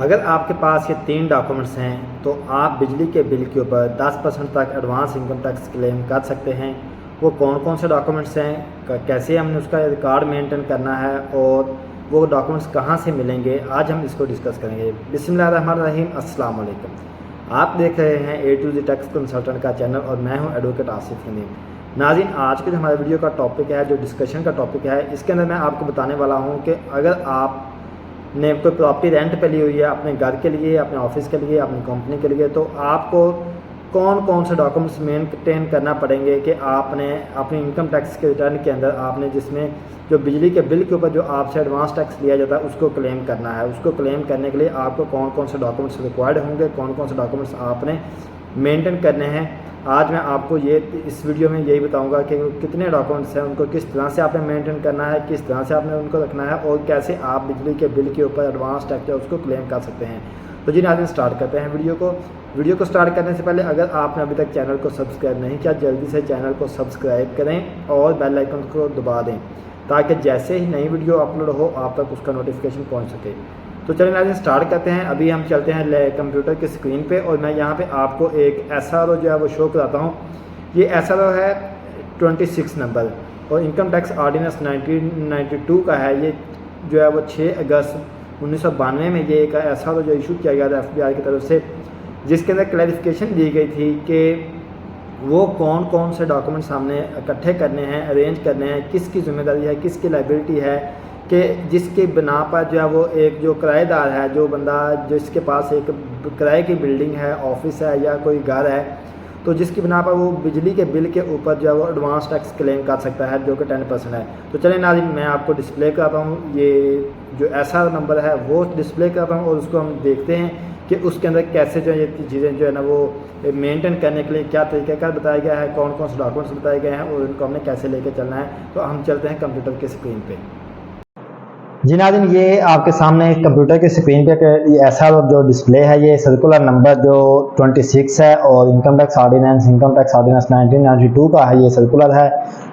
अगर आपके पास ये 3 डॉक्यूमेंट्स हैं तो आप बिजली के बिल के ऊपर 10% तक एडवांस इनकम टैक्स क्लेम कर सकते हैं। वो कौन कौन से डॉक्यूमेंट्स हैं, कैसे हमने उसका रिकॉर्ड मेंटेन करना है और वो डॉक्यूमेंट्स कहाँ से मिलेंगे, आज हम इसको डिस्कस करेंगे। बिस्मिल्लाहिर्रहमानिर्रहीम, अस्सलाम वालेकुम। आप देख रहे हैं A to Z tax consultant का चैनल और मैं हूं एडवोकेट आसिफ नदीम। नाज़रीन, आज के जो हमारे वीडियो का टॉपिक है, जो डिस्कशन का टॉपिक है, इसके अंदर मैं आपको बताने वाला हूं कि अगर आप ने कोई प्रॉपर्टी रेंट पे ली हुई है अपने घर के लिए, अपने ऑफिस के लिए, अपनी कंपनी के लिए, तो आपको कौन कौन से डॉक्यूमेंट्स मेंटेन करना पड़ेंगे कि आपने अपनी इनकम टैक्स के रिटर्न के अंदर आपने जिसमें जो बिजली के बिल के ऊपर जो आपसे एडवांस टैक्स लिया जाता है उसको क्लेम करना है। उसको क्लेम करने के लिए आपको कौन कौन से डॉक्यूमेंट्स रिक्वायर्ड होंगे, कौन कौन से डॉक्यूमेंट्स आपने मेंटेन करने हैं, आज मैं आपको इस वीडियो में यही बताऊंगा कि कितने डॉक्यूमेंट्स हैं, उनको किस तरह से आपने मेंटेन करना है, किस तरह से आपने उनको रखना है और कैसे आप बिजली के बिल के ऊपर एडवांस टैक्स है उसको क्लेम कर सकते हैं। तो जी नाज़रीन, स्टार्ट करते हैं वीडियो को स्टार्ट करने से पहले अगर आपने अभी तक चैनल को सब्सक्राइब नहीं किया, जल्दी से चैनल को सब्सक्राइब करें और बेल आइकन को दबा दें ताकि जैसे ही नई वीडियो अपलोड हो आप तक उसका नोटिफिकेशन पहुँच सके। तो चलिए नाज़रीन, स्टार्ट करते हैं। अभी हम चलते हैं कंप्यूटर की स्क्रीन पे और मैं यहाँ पे आपको एक SRO जो है वो शो कराता हूँ। ये SRO है 26 नंबर और इनकम टैक्स ऑर्डिनेंस 1992 का है। ये जो है वो 6 अगस्त 1992 में ये एक SRO जो इशू किया गया था FBI की तरफ से, जिसके अंदर क्लैरिफिकेशन दी गई थी कि वो कौन कौन से डॉक्यूमेंट्स हमने इकट्ठे करने हैं, अरेंज करने हैं, किसकी जिम्मेदारी है, किसकी लाइबिलिटी है, कि जिसके बिना पर जो है वो एक जो किराएदार है, जो बंदा जिसके पास एक किराए की बिल्डिंग है, ऑफिस है या कोई घर है, तो जिसकी बिना पर वो बिजली के बिल के ऊपर जो है वो एडवांस टैक्स क्लेम कर सकता है जो कि 10% है। तो चलिए नाज़रीन, मैं आपको डिस्प्ले करता हूँ, ये जो SR नंबर है वो डिस्प्ले करता हूँ और उसको हम देखते हैं कि उसके अंदर कैसे जो ये चीज़ें जो है ना वो मेंटेन करने के लिए क्या तरीक़ाकार बताया गया है, कौन कौन से डॉक्यूमेंट्स बताए गए हैं और उनको हमने कैसे लेके चलना है। तो हम चलते हैं कंप्यूटर की स्क्रीन पे। जी नाज़रीन, ये आपके सामने कंप्यूटर की स्क्रीन पे ये ऐसा जो डिस्प्ले है, ये सर्कुलर नंबर जो 26 है और इनकम टैक्स ऑर्डिनेंस 1992 का है। ये सर्कुलर है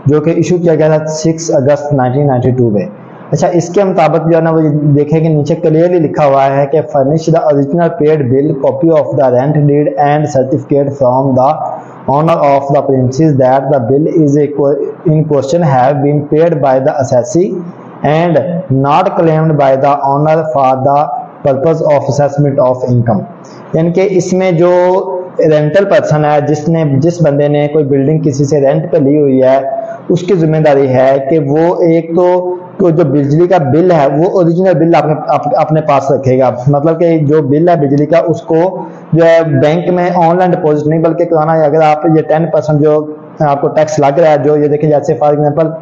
जो कि इशू किया गया था 6 अगस्त 1992 में। अच्छा, इसके मुताबिक जो है ना वो देखें कि नीचे क्लियरली लिखा हुआ है कि furnish the original paid bill, copy of the rent deed and certificate from the owner of the premises that the bill is in question have been paid by the assessee and not claimed by the owner for the purpose of assessment of income। यानी कि इसमें जो rental person है, जिस बंदे ने कोई building किसी से रेंट पे ली हुई है, उसकी जिम्मेदारी है कि वो एक तो जो बिजली का बिल है वो ओरिजिनल बिल अपने पास रखेगा। मतलब कि जो बिल है बिजली का उसको जो है बैंक में ऑनलाइन डिपॉजिट नहीं बल्कि कराना है। अगर आप ये 10% जो आपको टैक्स लग रहा है, जो ये देखिए जैसे फॉर एग्जाम्पल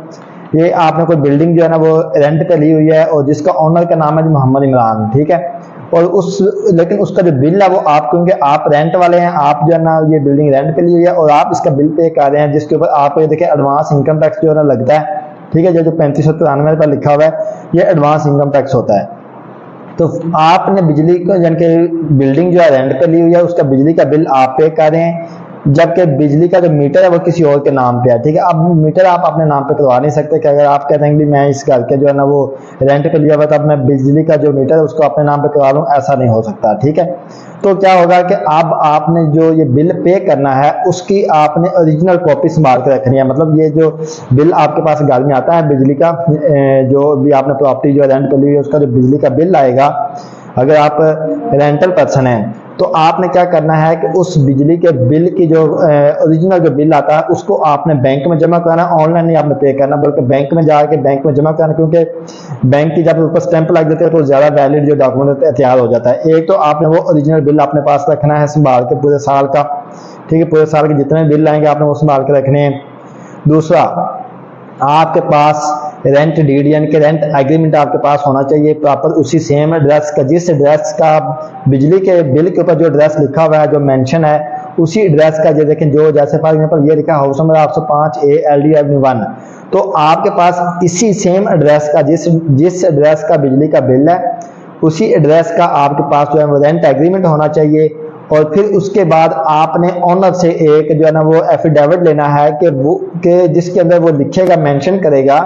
ये आपने कोई बिल्डिंग जो है ना वो रेंट पे ली हुई है और जिसका ओनर का नाम है मोहम्मद इमरान, ठीक है, और लेकिन उसका जो बिल है वो आप, क्योंकि आप रेंट वाले हैं, आप जो है ना ये बिल्डिंग रेंट पे ली हुई है और आप इसका बिल पे कर रहे हैं, जिसके ऊपर आप ये देखिए एडवांस इनकम टैक्स जो है ना लगता है, ठीक है, जो 3593 पर लिखा हुआ है ये एडवांस इनकम टैक्स होता है। तो आपने बिजली को यानी कि बिल्डिंग जो है रेंट पे ली हुई है, उसका बिजली का बिल आप पे कर रहे हैं, जबकि बिजली का जो मीटर है वो किसी और के नाम पे है, ठीक है। अब मीटर आप अपने नाम पे करवा नहीं सकते कि अगर आप कहते हैं कि मैं इस घर के जो है ना वो रेंट पे लिया हुआ था, अब मैं बिजली का जो मीटर है उसको अपने नाम पे करवा लूं, ऐसा नहीं हो सकता, ठीक है। तो क्या होगा कि अब आपने जो ये बिल पे करना है उसकी आपने ओरिजिनल कॉपी संभाल के रखनी है। मतलब ये जो बिल आपके पास घर में आता है बिजली का, जो भी आपने प्रॉपर्टी जो रेंट पे ली है उसका जो बिजली का बिल आएगा, अगर आप रेंटल पर्सन हैं तो आपने क्या करना है कि उस बिजली के बिल की जो ओरिजिनल जो बिल आता है उसको आपने बैंक में जमा कराना। ऑनलाइन नहीं आपने पे करना बल्कि बैंक में जाके बैंक में जमा कराना, क्योंकि बैंक की जब ऊपर स्टैंप लग जाते हैं तो ज्यादा वैलिड जो डॉक्यूमेंट तैयार हो जाता है। एक तो आपने वो ओरिजिनल बिल अपने पास रखना है संभाल के पूरे साल का, ठीक है, पूरे साल के जितने बिल आएंगे आपने वो संभाल के रखने हैं। दूसरा, आपके पास रेंट डीड यानी कि रेंट एग्रीमेंट आपके पास होना चाहिए प्रॉपर उसी सेम एड्रेस का, जिस एड्रेस का बिजली के बिल के ऊपर जो एड्रेस लिखा हुआ है, जो मेंशन है, उसी एड्रेस का, ये देखें जो जैसे फॉर एग्जांपल ये लिखा house number 805A LD Avenue 1, तो आपके पास इसी सेम एड्रेस का जिस एड्रेस का बिजली का बिल है उसी एड्रेस का आपके पास जो है रेंट एग्रीमेंट होना चाहिए। और फिर उसके बाद आपने ऑनर से एक जो है ना वो एफिडेविट लेना है कि जिसके अंदर वो लिखेगा, मेंशन करेगा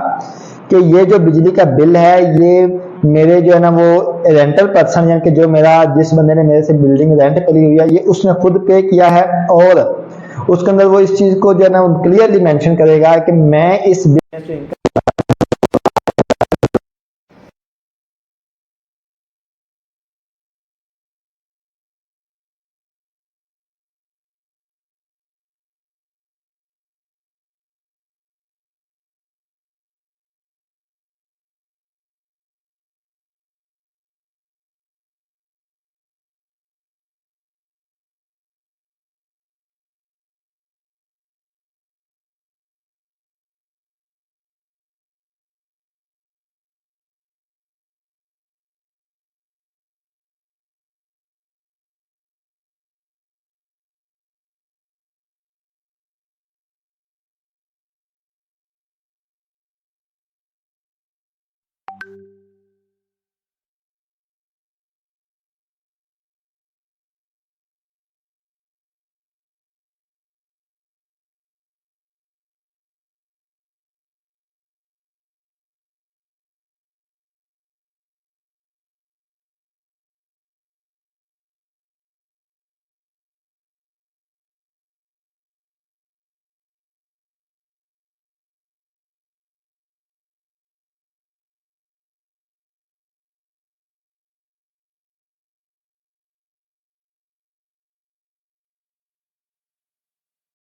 कि ये जो बिजली का बिल है ये मेरे जो है ना वो रेंटल पर्सन, यानी कि जो मेरा जिस बंदे ने मेरे से बिल्डिंग रेंट करी हुई है, ये उसने खुद पे किया है, और उसके अंदर वो इस चीज़ को जो है ना क्लियरली मेंशन करेगा कि मैं इस